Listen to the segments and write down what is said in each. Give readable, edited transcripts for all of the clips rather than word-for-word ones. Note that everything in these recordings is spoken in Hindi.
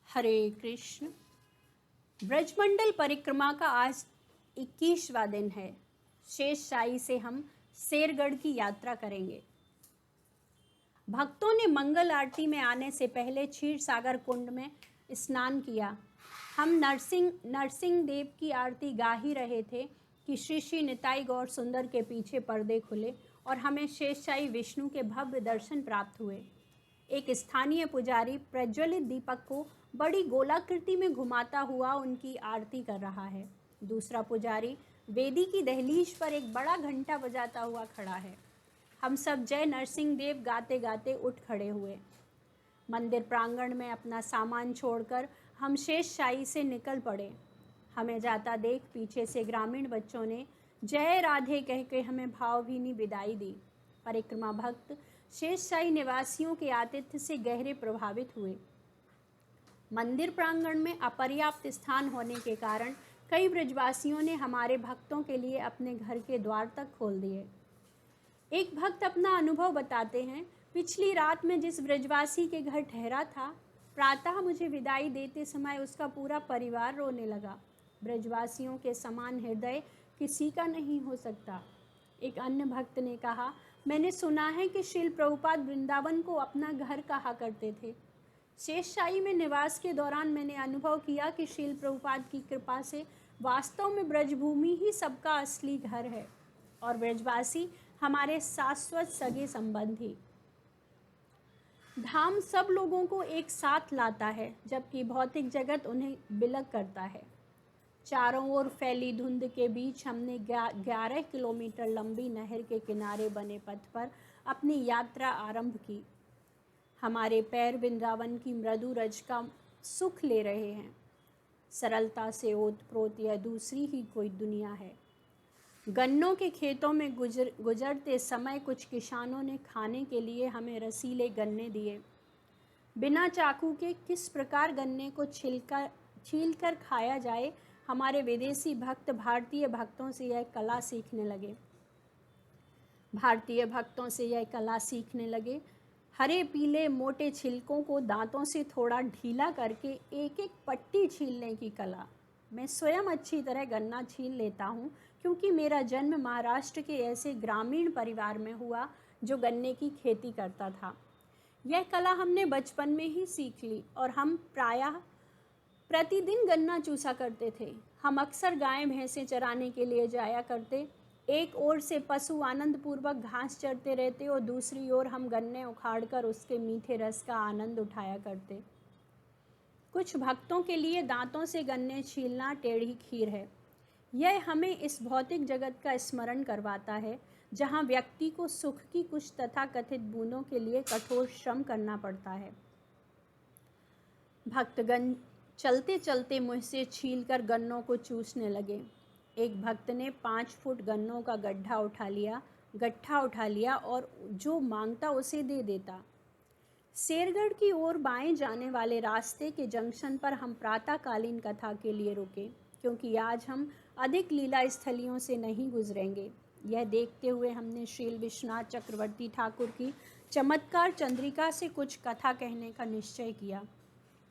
हरे कृष्ण। ब्रजमंडल परिक्रमा का आज 21वां दिन है। शेष शाही से हम शेरगढ़ की यात्रा करेंगे। भक्तों ने मंगल आरती में आने से पहले क्षीर सागर कुंड में स्नान किया। हम नरसिंह देव की आरती गा ही रहे थे कि श्री श्री निताई गौर सुंदर के पीछे पर्दे खुले और हमें शेषशाही विष्णु के भव्य दर्शन प्राप्त हुए। एक स्थानीय पुजारी प्रज्वलित दीपक को बड़ी गोलाकृति में घुमाता हुआ उनकी आरती कर रहा है। दूसरा पुजारी वेदी की दहलीज पर एक बड़ा घंटा बजाता हुआ खड़ा है। हम सब जय नरसिंह देव गाते गाते उठ खड़े हुए। मंदिर प्रांगण में अपना सामान छोड़कर हम शेषशाही से निकल पड़े। हमें जाता देख पीछे से ग्रामीण बच्चों ने जय राधे कह के हमें भावभीनी विदाई दी। परिक्रमा भक्त शेषशाही निवासियों के आतिथ्य से गहरे प्रभावित हुए। मंदिर प्रांगण में अपर्याप्त स्थान होने के कारण कई ब्रजवासियों ने हमारे भक्तों के लिए अपने घर के द्वार तक खोल दिए। एक भक्त अपना अनुभव बताते हैं, पिछली रात में जिस ब्रजवासी के घर ठहरा था, प्रातः मुझे विदाई देते समय उसका पूरा परिवार रोने लगा। ब्रजवासियों के समान हृदय किसी का नहीं हो सकता। एक अन्य भक्त ने कहा, मैंने सुना है कि श्रील प्रभुपाद वृंदावन को अपना घर कहा करते थे। शेषशाही में निवास के दौरान मैंने अनुभव किया कि श्रील प्रभुपाद की कृपा से वास्तव में ब्रजभूमि ही सबका असली घर है और ब्रजवासी हमारे शाश्वत सगे संबंधी। धाम सब लोगों को एक साथ लाता है, जबकि भौतिक जगत उन्हें विलग करता है। चारों ओर फैली धुंध के बीच हमने 11 किलोमीटर लंबी नहर के किनारे बने पथ पर अपनी यात्रा आरंभ की। हमारे पैर वृंदावन की मृदु रज का सुख ले रहे हैं। सरलता से ओतप्रोत यह दूसरी ही कोई दुनिया है। गन्नों के खेतों में गुजरते समय कुछ किसानों ने खाने के लिए हमें रसीले गन्ने दिए। बिना चाकू के किस प्रकार गन्ने को छीलकर खाया जाए, हमारे विदेशी भक्त भारतीय भक्तों से यह कला सीखने लगे। हरे पीले मोटे छिलकों को दांतों से थोड़ा ढीला करके एक एक पट्टी छीलने की कला। मैं स्वयं अच्छी तरह गन्ना छील लेता हूँ, क्योंकि मेरा जन्म महाराष्ट्र के ऐसे ग्रामीण परिवार में हुआ जो गन्ने की खेती करता था। यह कला हमने बचपन में ही सीख ली और हम प्रायः प्रतिदिन गन्ना चूसा करते थे। हम अक्सर गायें भैंसें चराने के लिए जाया करते। एक ओर से पशु आनंद पूर्वक घास चरते रहते और दूसरी ओर हम गन्ने उखाड़कर उसके मीठे रस का आनंद उठाया करते। कुछ भक्तों के लिए दांतों से गन्ने छीलना टेढ़ी खीर है। यह हमें इस भौतिक जगत का स्मरण करवाता है, जहाँ व्यक्ति को सुख की कुछ तथाकथित बूंदों के लिए कठोर श्रम करना पड़ता है। भक्तगण चलते चलते मुझसे छीलकर गन्नों को चूसने लगे। एक भक्त ने 5 फुट गन्नों का गड्ढा उठा लिया और जो मांगता उसे दे देता। शेरगढ़ की ओर बाएं जाने वाले रास्ते के जंक्शन पर हम प्रातःकालीन कथा के लिए रुके, क्योंकि आज हम अधिक लीला स्थलियों से नहीं गुजरेंगे। यह देखते हुए हमने श्रील विश्वनाथ चक्रवर्ती ठाकुर की चमत्कार चंद्रिका से कुछ कथा कहने का निश्चय किया।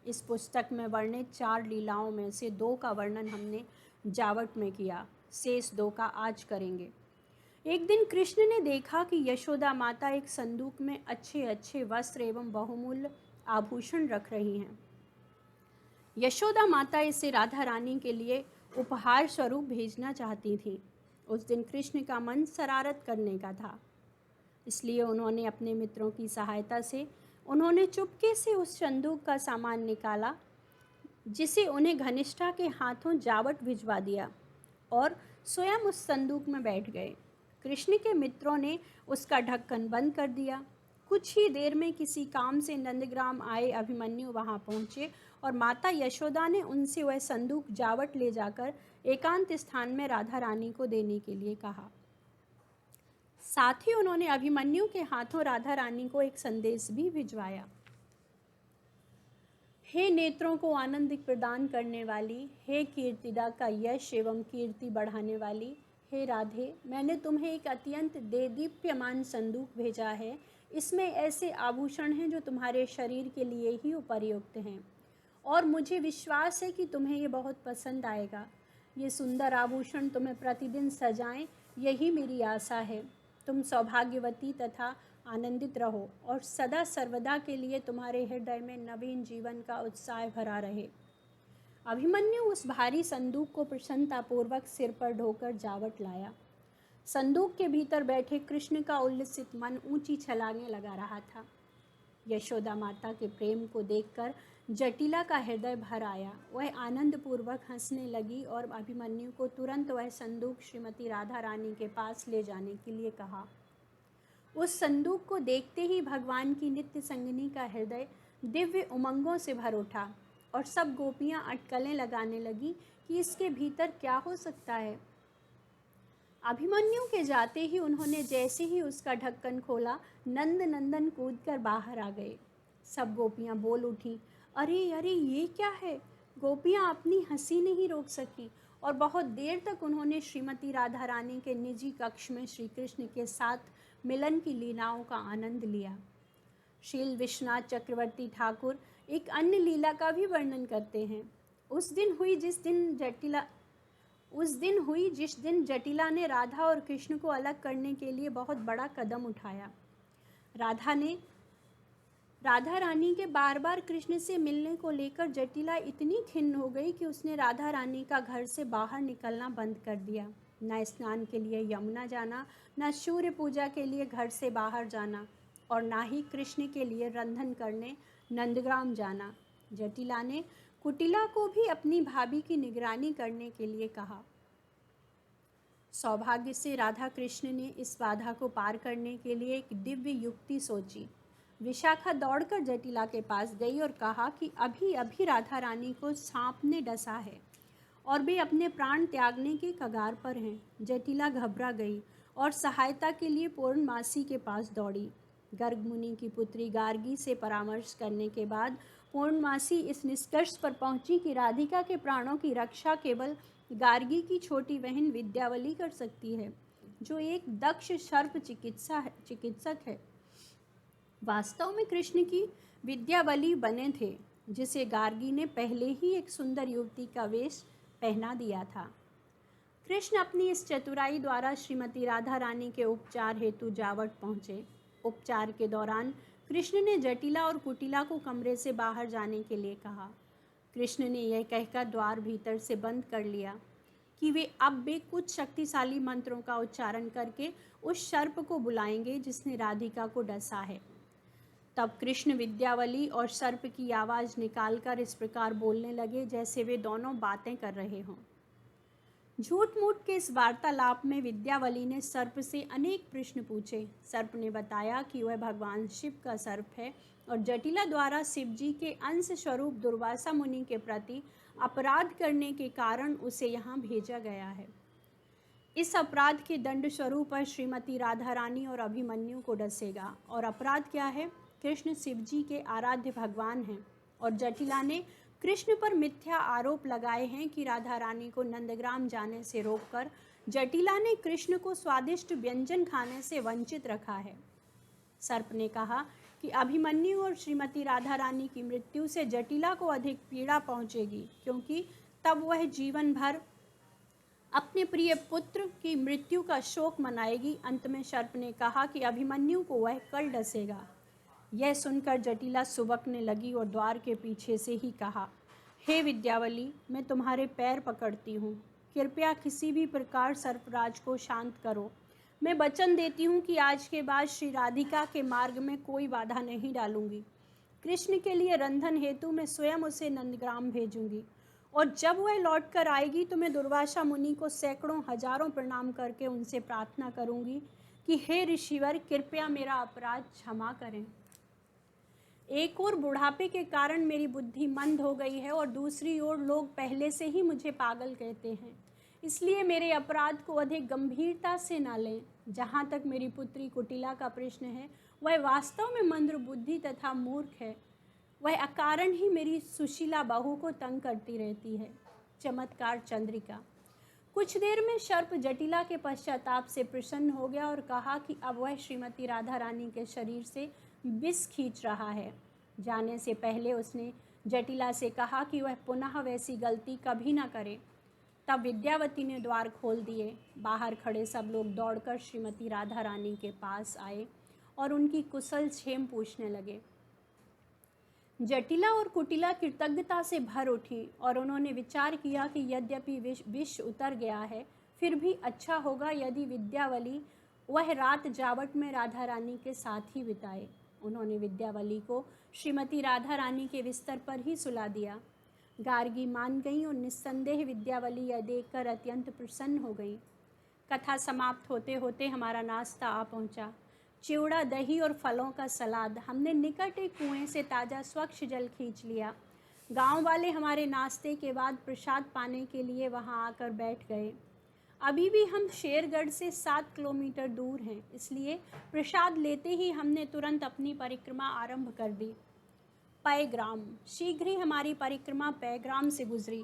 इस पुस्तक में वर्णित 4 लीलाओं में से 2 का वर्णन हमने जावट में किया, शेष 2 का आज करेंगे। एक दिन कृष्ण ने देखा कि यशोदा माता एक संदूक में अच्छे अच्छे वस्त्र एवं बहुमूल्य आभूषण रख रही हैं। यशोदा माता इसे राधा रानी के लिए उपहार स्वरूप भेजना चाहती थी। उस दिन कृष्ण का मन शरारत करने का था, इसलिए उन्होंने अपने मित्रों की सहायता से चुपके से उस संदूक का सामान निकाला, जिसे उन्हें घनिष्ठा के हाथों जावट भिजवा दिया और स्वयं उस संदूक में बैठ गए। कृष्ण के मित्रों ने उसका ढक्कन बंद कर दिया। कुछ ही देर में किसी काम से नंदग्राम आए अभिमन्यु वहां पहुंचे और माता यशोदा ने उनसे वह संदूक जावट ले जाकर एकांत स्थान में राधा रानी को देने के लिए कहा। साथ ही उन्होंने अभिमन्यु के हाथों राधा रानी को एक संदेश भी भिजवाया। हे नेत्रों को आनंद प्रदान करने वाली, हे कीर्तिदा का यश एवं कीर्ति बढ़ाने वाली, हे राधे, मैंने तुम्हें एक अत्यंत देदीप्यमान संदूक भेजा है। इसमें ऐसे आभूषण हैं जो तुम्हारे शरीर के लिए ही उपयुक्त हैं और मुझे विश्वास है कि तुम्हें ये बहुत पसंद आएगा। ये सुंदर आभूषण तुम्हें प्रतिदिन सजाएं, यही मेरी आशा है। तुम सौभाग्यवती तथा आनंदित रहो और सदा सर्वदा के लिए तुम्हारे हृदय में नवीन जीवन का उत्साह भरा रहे। अभिमन्यु उस भारी संदूक को प्रसन्नतापूर्वक सिर पर ढोकर जावट लाया। संदूक के भीतर बैठे कृष्ण का उल्लसित मन ऊंची छलांगे लगा रहा था। यशोदा माता के प्रेम को देखकर जटिला का हृदय भर आया। वह आनंदपूर्वक हंसने लगी और अभिमन्यु को तुरंत वह संदूक श्रीमती राधा रानी के पास ले जाने के लिए कहा। उस संदूक को देखते ही भगवान की नित्य संगिनी का हृदय दिव्य उमंगों से भर उठा और सब गोपियां अटकलें लगाने लगी कि इसके भीतर क्या हो सकता है। अभिमन्यु के जाते ही उन्होंने जैसे ही उसका ढक्कन खोला, नंद नंदन कूदकर बाहर आ गए। सब गोपियां बोल उठी, अरे अरे ये क्या है। गोपियां अपनी हंसी नहीं रोक सकी और बहुत देर तक उन्होंने श्रीमती राधा रानी के निजी कक्ष में श्री कृष्ण के साथ मिलन की लीलाओं का आनंद लिया। शील विश्वनाथ चक्रवर्ती ठाकुर एक अन्य लीला का भी वर्णन करते हैं। उस दिन हुई जिस दिन जटिला ने राधा और कृष्ण को अलग करने के लिए बहुत बड़ा कदम उठाया। राधा रानी के बार बार कृष्ण से मिलने को लेकर जटिला इतनी खिन्न हो गई कि उसने राधा रानी का घर से बाहर निकलना बंद कर दिया। न स्नान के लिए यमुना जाना, न सूर्य पूजा के लिए घर से बाहर जाना और ना ही कृष्ण के लिए रंधन करने नंदग्राम जाना। जटिला ने कुटिला को भी अपनी भाभी की निगरानी करने के लिए कहा। सौभाग्य से राधा कृष्ण ने इस बाधा को पार करने के लिए एक दिव्य युक्ति सोची। विशाखा दौड़कर जटिला के पास गई और कहा कि अभी अभी राधा रानी को सांप ने डसा है और वे अपने प्राण त्यागने के कगार पर हैं। जटिला घबरा गई और सहायता के लिए पूर्णमासी के पास दौड़ी। गर्ग मुनि की पुत्री गार्गी से परामर्श करने के बाद पूर्णमासी इस निष्कर्ष पर पहुंची कि राधिका के प्राणों की रक्षा केवल गार्गी की छोटी बहन विद्यावली कर सकती है, जो एक दक्ष सर्प चिकित्सक है। वास्तव में कृष्ण की विद्यावली बने थे, जिसे गार्गी ने पहले ही एक सुंदर युवती का वेश पहना दिया था। कृष्ण अपनी इस चतुराई द्वारा श्रीमती राधा रानी के उपचार हेतु जावट पहुँचे। उपचार के दौरान कृष्ण ने जटिला और कुटिला को कमरे से बाहर जाने के लिए कहा। कृष्ण ने यह कहकर द्वार भीतर से बंद कर लिया कि वे कुछ शक्तिशाली मंत्रों का उच्चारण करके उस सर्प को बुलाएंगे जिसने राधिका को डसा है। तब कृष्ण विद्यावली और सर्प की आवाज़ निकालकर इस प्रकार बोलने लगे जैसे वे दोनों बातें कर रहे हों। झूठ मूठ के इस वार्तालाप में विद्यावली ने सर्प से अनेक प्रश्न पूछे। सर्प ने बताया कि वह भगवान शिव का सर्प है और जटिला द्वारा शिव जी के अंश स्वरूप दुर्वासा मुनि के प्रति अपराध करने के कारण उसे यहाँ भेजा गया है। इस अपराध के दंड स्वरूप वह श्रीमती राधा रानी और अभिमन्यु को डसेगा। और अपराध क्या है? कृष्ण शिव जी के आराध्य भगवान हैं और जटिला ने कृष्ण पर मिथ्या आरोप लगाए हैं कि राधा रानी को नंदग्राम जाने से रोककर जटिला ने कृष्ण को स्वादिष्ट व्यंजन खाने से वंचित रखा है। सर्प ने कहा कि अभिमन्यु और श्रीमती राधा रानी की मृत्यु से जटिला को अधिक पीड़ा पहुंचेगी, क्योंकि तब वह जीवन भर अपने प्रिय पुत्र की मृत्यु का शोक मनाएगी। अंत में सर्प ने कहा कि अभिमन्यु को वह कल डसेगा। यह सुनकर जटिला सुबकने लगी और द्वार के पीछे से ही कहा, हे विद्यावली, मैं तुम्हारे पैर पकड़ती हूँ, कृपया किसी भी प्रकार सर्पराज को शांत करो। मैं वचन देती हूँ कि आज के बाद श्री राधिका के मार्ग में कोई बाधा नहीं डालूंगी। कृष्ण के लिए रंधन हेतु मैं स्वयं उसे नंदग्राम भेजूंगी और जब वह लौट कर आएगी तो मैं दुर्वासा मुनि को सैकड़ों हजारों प्रणाम करके उनसे प्रार्थना करूंगी कि हे ऋषिवर, कृपया मेरा अपराध क्षमा करें। एक ओर बुढ़ापे के कारण मेरी बुद्धि मंद हो गई है और दूसरी ओर लोग पहले से ही मुझे पागल कहते हैं, इसलिए मेरे अपराध को अधिक गंभीरता से न लें। जहाँ तक मेरी पुत्री कुटिला का प्रश्न है, वह वास्तव में मंद बुद्धि तथा मूर्ख है। वह अकारण ही मेरी सुशीला बहू को तंग करती रहती है। चमत्कार चंद्रिका। कुछ देर में सर्प जटिला के पश्चाताप से प्रसन्न हो गया और कहा कि अब वह श्रीमती राधा रानी के शरीर से विष खींच रहा है। जाने से पहले उसने जटिला से कहा कि वह पुनः वैसी गलती कभी न करे। तब विद्यावती ने द्वार खोल दिए। बाहर खड़े सब लोग दौड़कर श्रीमती राधा रानी के पास आए और उनकी कुशल क्षेम पूछने लगे। जटिला और कुटिला कृतज्ञता से भर उठी और उन्होंने विचार किया कि यद्यपि विष उतर गया है, फिर भी अच्छा होगा यदि विद्यावली वह रात जावट में राधा रानी के साथ ही बिताए। उन्होंने विद्यावली को श्रीमती राधा रानी के बिस्तर पर ही सुला दिया। गार्गी मान गई और निस्संदेह विद्यावली यह देखकर अत्यंत प्रसन्न हो गई। कथा समाप्त होते होते हमारा नाश्ता आ पहुंचा। चिवड़ा, दही और फलों का सलाद। हमने निकट एक कुएं से ताज़ा स्वच्छ जल खींच लिया। गांव वाले हमारे नाश्ते के बाद प्रसाद पाने के लिए वहां आकर बैठ गए। अभी भी हम शेरगढ़ से 7 किलोमीटर दूर हैं, इसलिए प्रसाद लेते ही हमने तुरंत अपनी परिक्रमा आरंभ कर दी। पैग्राम। शीघ्र ही हमारी परिक्रमा पैग्राम से गुजरी।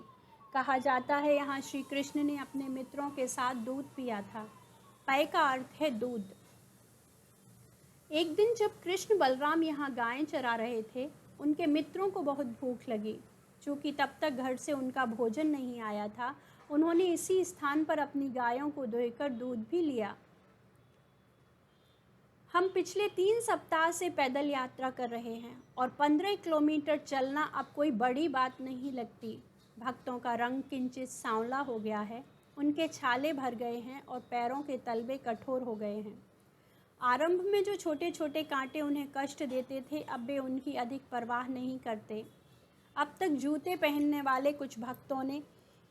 कहा जाता है यहाँ श्री कृष्ण ने अपने मित्रों के साथ दूध पिया था। पै का अर्थ है दूध। एक दिन जब कृष्ण बलराम यहाँ गायें चरा रहे थे, उनके मित्रों को बहुत भूख लगी। चूँकि तब तक घर से उनका भोजन नहीं आया था, उन्होंने इसी स्थान पर अपनी गायों को दुहकर दूध भी लिया। हम पिछले 3 सप्ताह से पैदल यात्रा कर रहे हैं और 15 किलोमीटर चलना अब कोई बड़ी बात नहीं लगती। भक्तों का रंग किंचित सांवला हो गया है, उनके छाले भर गए हैं और पैरों के तलवे कठोर हो गए हैं। आरंभ में जो छोटे छोटे कांटे उन्हें कष्ट देते थे, अब वे उनकी अधिक परवाह नहीं करते। अब तक जूते पहनने वाले कुछ भक्तों ने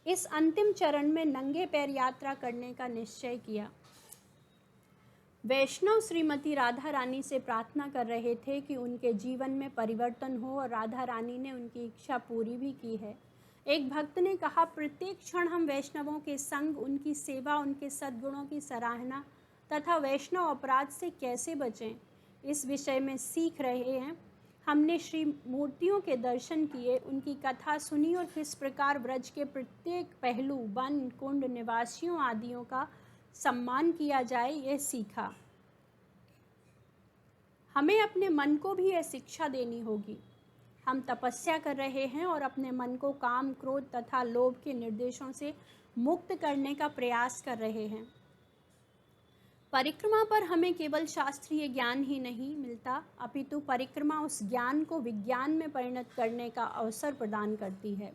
इस अंतिम चरण में नंगे पैर यात्रा करने का निश्चय किया। वैष्णव श्रीमती राधा रानी से प्रार्थना कर रहे थे कि उनके जीवन में परिवर्तन हो और राधा रानी ने उनकी इच्छा पूरी भी की है। एक भक्त ने कहा, प्रत्येक क्षण हम वैष्णवों के संग, उनकी सेवा, उनके सद्गुणों की सराहना तथा वैष्णव अपराध से कैसे बचें, इस विषय में सीख रहे हैं। हमने श्री मूर्तियों के दर्शन किए, उनकी कथा सुनी और किस प्रकार ब्रज के प्रत्येक पहलू, वन, कुंड, निवासियों आदियों का सम्मान किया जाए, यह सीखा। हमें अपने मन को भी यह शिक्षा देनी होगी। हम तपस्या कर रहे हैं और अपने मन को काम, क्रोध तथा लोभ के निर्देशों से मुक्त करने का प्रयास कर रहे हैं। परिक्रमा पर हमें केवल शास्त्रीय ज्ञान ही नहीं मिलता, अपितु परिक्रमा उस ज्ञान को विज्ञान में परिणत करने का अवसर प्रदान करती है।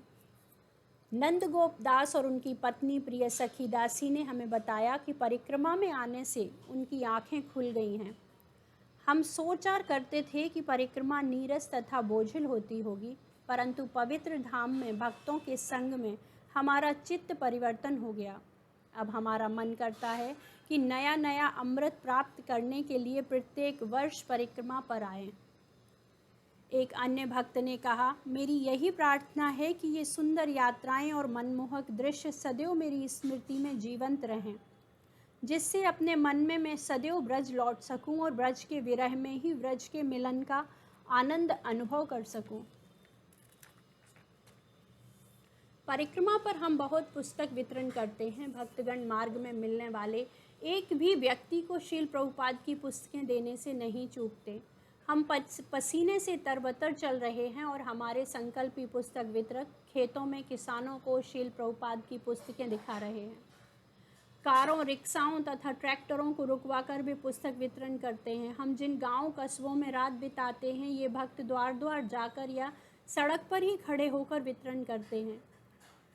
नंदगोप दास और उनकी पत्नी प्रिय सखी दासी ने हमें बताया कि परिक्रमा में आने से उनकी आंखें खुल गई हैं। हम सोचार करते थे कि परिक्रमा नीरस तथा बोझिल होती होगी, परंतु पवित्र धाम में भक्तों के संग में हमारा चित्त परिवर्तन हो गया। अब हमारा मन करता है कि नया नया अमृत प्राप्त करने के लिए प्रत्येक वर्ष परिक्रमा पर आएं। एक अन्य भक्त ने कहा, मेरी यही प्रार्थना है कि ये सुंदर यात्राएं और मनमोहक दृश्य सदैव मेरी स्मृति में जीवंत रहें, जिससे अपने मन में मैं सदैव ब्रज लौट सकूं और ब्रज के विरह में ही ब्रज के मिलन का आनंद अनुभव कर सकूं। परिक्रमा पर हम बहुत पुस्तक वितरण करते हैं। भक्तगण मार्ग में मिलने वाले एक भी व्यक्ति को श्रील प्रभुपाद की पुस्तकें देने से नहीं चूकते। हम पसीने से तरबतर चल रहे हैं और हमारे संकल्पी पुस्तक वितरक खेतों में किसानों को श्रील प्रभुपाद की पुस्तकें दिखा रहे हैं। कारों, रिक्शाओं तथा ट्रैक्टरों को रुकवाकर भी पुस्तक वितरण करते हैं। हम जिन गांव कस्बों में रात बिताते हैं, ये भक्त द्वार द्वार जाकर या सड़क पर ही खड़े होकर वितरण करते हैं।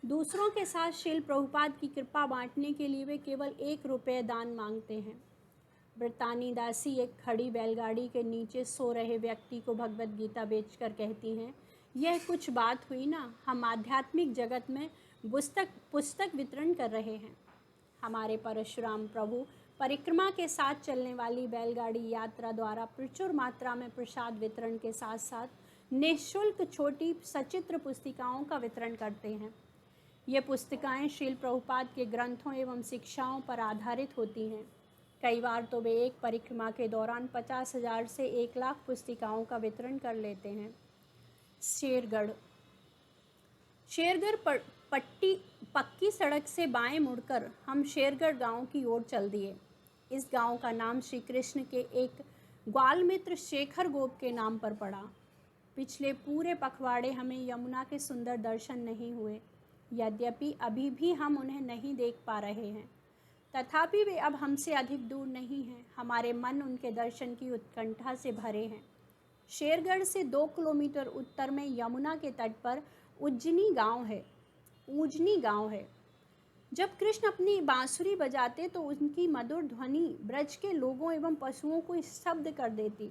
दूसरों के साथ श्रील प्रभुपाद की कृपा बांटने के लिए वे केवल 1 रुपये दान मांगते हैं। ब्रतानी दासी एक खड़ी बैलगाड़ी के नीचे सो रहे व्यक्ति को भगवत गीता बेचकर कहती हैं, यह कुछ बात हुई ना, हम आध्यात्मिक जगत में पुस्तक वितरण कर रहे हैं। हमारे परशुराम प्रभु परिक्रमा के साथ चलने वाली बैलगाड़ी यात्रा द्वारा प्रचुर मात्रा में प्रसाद वितरण के साथ साथ निःशुल्क छोटी सचित्र पुस्तिकाओं का वितरण करते हैं। ये पुस्तिकाएं श्रील प्रभुपाद के ग्रंथों एवं शिक्षाओं पर आधारित होती हैं। कई बार तो वे एक परिक्रमा के दौरान 50,000 से 1 लाख पुस्तिकाओं का वितरण कर लेते हैं। शेरगढ़ पक्की सड़क से बाएं मुड़कर हम शेरगढ़ गांव की ओर चल दिए। इस गांव का नाम श्री कृष्ण के एक ग्वाल मित्र शेखर गोप के नाम पर पड़ा। पिछले पूरे पखवाड़े हमें यमुना के सुंदर दर्शन नहीं हुए। यद्यपि अभी भी हम उन्हें नहीं देख पा रहे हैं, तथापि वे अब हमसे अधिक दूर नहीं हैं। हमारे मन उनके दर्शन की उत्कंठा से भरे हैं। शेरगढ़ से 2 किलोमीटर उत्तर में यमुना के तट पर उज्जनी गांव है। जब कृष्ण अपनी बांसुरी बजाते तो उनकी मधुर ध्वनि ब्रज के लोगों एवं पशुओं को स्तब्ध कर देती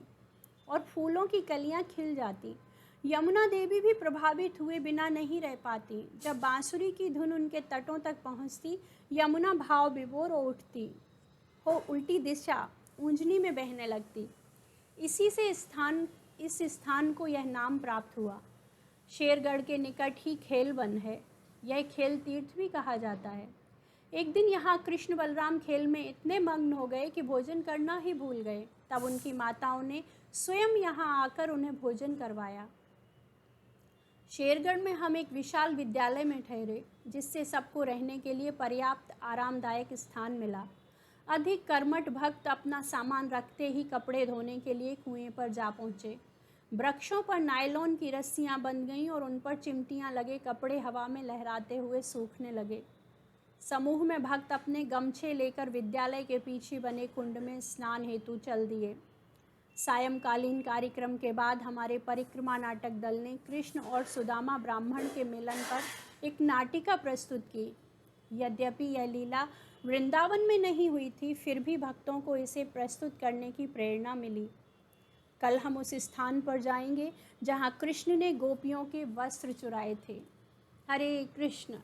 और फूलों की कलियां खिल जाती। यमुना देवी भी प्रभावित हुए बिना नहीं रह पाती। जब बांसुरी की धुन उनके तटों तक पहुंचती, यमुना भाव विभोर हो उल्टी दिशा ऊंजनी में बहने लगती। इस स्थान को यह नाम प्राप्त हुआ। शेरगढ़ के निकट ही खेलवन है। यह खेल तीर्थ भी कहा जाता है। एक दिन यहाँ कृष्ण बलराम खेल में इतने मग्न हो गए कि भोजन करना ही भूल गए। तब उनकी माताओं ने स्वयं यहाँ आकर उन्हें भोजन करवाया। शेरगढ़ में हम एक विशाल विद्यालय में ठहरे, जिससे सबको रहने के लिए पर्याप्त आरामदायक स्थान मिला। अधिक कर्मठ भक्त अपना सामान रखते ही कपड़े धोने के लिए कुएं पर जा पहुँचे। वृक्षों पर नायलॉन की रस्सियां बंध गईं और उन पर चिमटियां लगे कपड़े हवा में लहराते हुए सूखने लगे। समूह में भक्त अपने गमछे लेकर विद्यालय के पीछे बने कुंड में स्नान हेतु चल दिए। सायंकालीन कार्यक्रम के बाद हमारे परिक्रमा नाटक दल ने कृष्ण और सुदामा ब्राह्मण के मिलन पर एक नाटिका प्रस्तुत की। यद्यपि यह लीला वृंदावन में नहीं हुई थी, फिर भी भक्तों को इसे प्रस्तुत करने की प्रेरणा मिली। कल हम उस स्थान पर जाएंगे जहाँ कृष्ण ने गोपियों के वस्त्र चुराए थे। हरे कृष्ण।